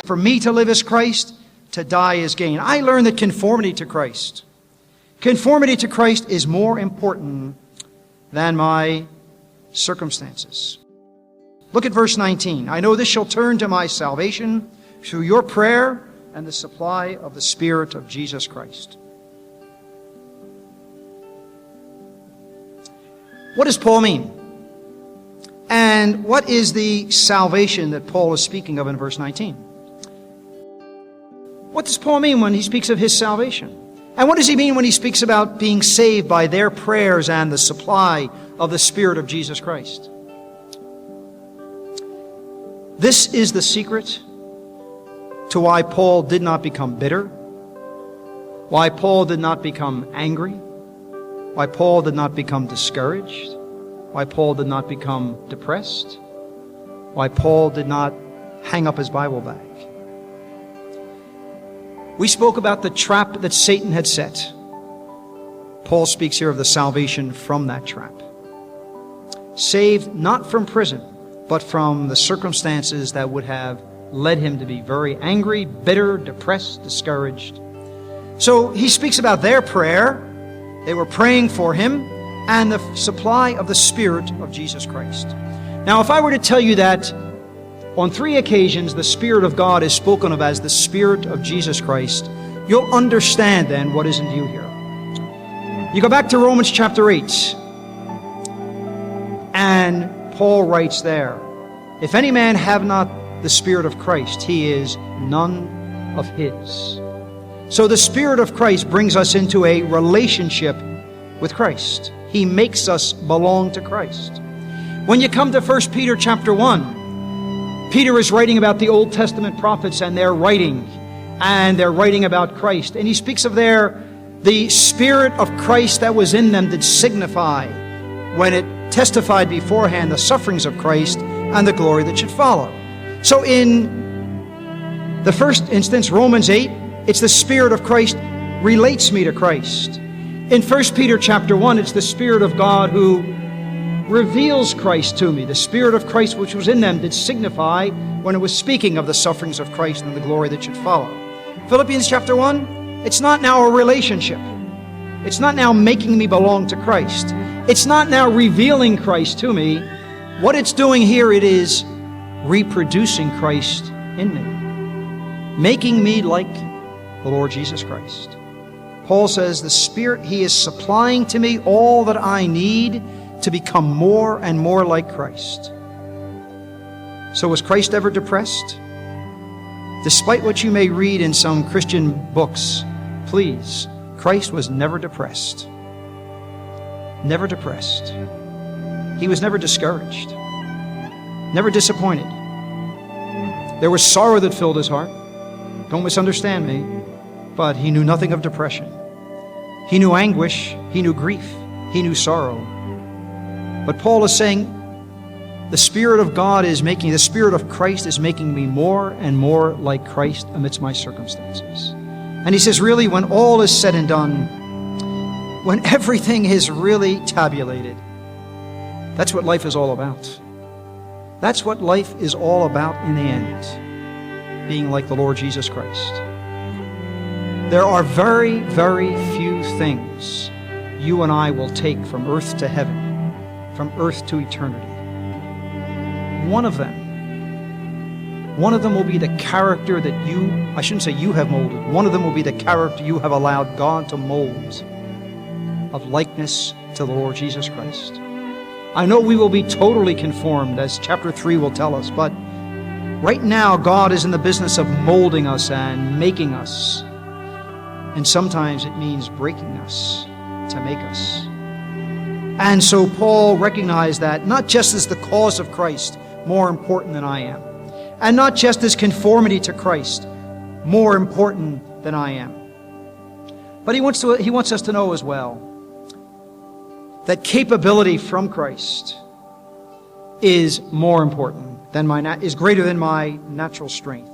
For me to live is Christ, to die is gain. I learned that conformity to Christ is more important than my circumstances. Look at verse 19. I know this shall turn to my salvation through your prayer and the supply of the Spirit of Jesus Christ. What does Paul mean? And what is the salvation that Paul is speaking of in verse 19? What does Paul mean when he speaks of his salvation? And what does he mean when he speaks about being saved by their prayers and the supply of the Spirit of Jesus Christ? This is the secret to why Paul did not become bitter, why Paul did not become angry, why Paul did not become discouraged, why Paul did not become depressed, why Paul did not hang up his Bible bag. We spoke about the trap that Satan had set. Paul speaks here of the salvation from that trap. Saved not from prison, but from the circumstances that would have led him to be very angry, bitter, depressed, discouraged. So he speaks about their prayer. They were praying for him and the supply of the Spirit of Jesus Christ. Now, if I were to tell you that on 3 occasions the Spirit of God is spoken of as the Spirit of Jesus Christ, you'll understand then what is in view here. You go back to Romans chapter 8, and Paul writes there, if any man have not the Spirit of Christ, he is none of his. So the Spirit of Christ brings us into a relationship with Christ. He makes us belong to Christ. When you come to 1 Peter chapter 1, Peter is writing about the Old Testament prophets and they're writing about Christ. And he speaks of the Spirit of Christ that was in them did signify when it testified beforehand the sufferings of Christ and the glory that should follow. So in the first instance, Romans 8, it's the Spirit of Christ relates me to Christ. In 1 Peter chapter 1, it's the Spirit of God who reveals Christ to me. The Spirit of Christ which was in them did signify when it was speaking of the sufferings of Christ and the glory that should follow. Philippians chapter 1, it's not now a relationship. It's not now making me belong to Christ. It's not now revealing Christ to me. What it's doing here, it is reproducing Christ in me, making me like the Lord Jesus Christ. Paul says the Spirit, He is supplying to me all that I need to become more and more like Christ. So was Christ ever depressed? Despite what you may read in some Christian books, please, Christ was never depressed. Never depressed. He was never discouraged. Never disappointed. There was sorrow that filled his heart. Don't misunderstand me. But he knew nothing of depression. He knew anguish. He knew grief. He knew sorrow. But Paul is saying, the Spirit of God is making, the Spirit of Christ is making me more and more like Christ amidst my circumstances. And he says, really, when all is said and done, when everything is really tabulated, that's what life is all about. That's what life is all about in the end, being like the Lord Jesus Christ. There are very, very few things you and I will take from earth to heaven, from earth to eternity. One of them will be the character that I shouldn't say you have molded. One of them will be the character you have allowed God to mold of likeness to the Lord Jesus Christ. I know we will be totally conformed, as chapter 3 will tell us, but right now God is in the business of molding us and making us. And sometimes it means breaking us to make us. And so Paul recognized that not just as the cause of Christ more important than I am, and not just as conformity to Christ more important than I am, but he wants us to know as well that capability from Christ is more important than is greater than my natural strength.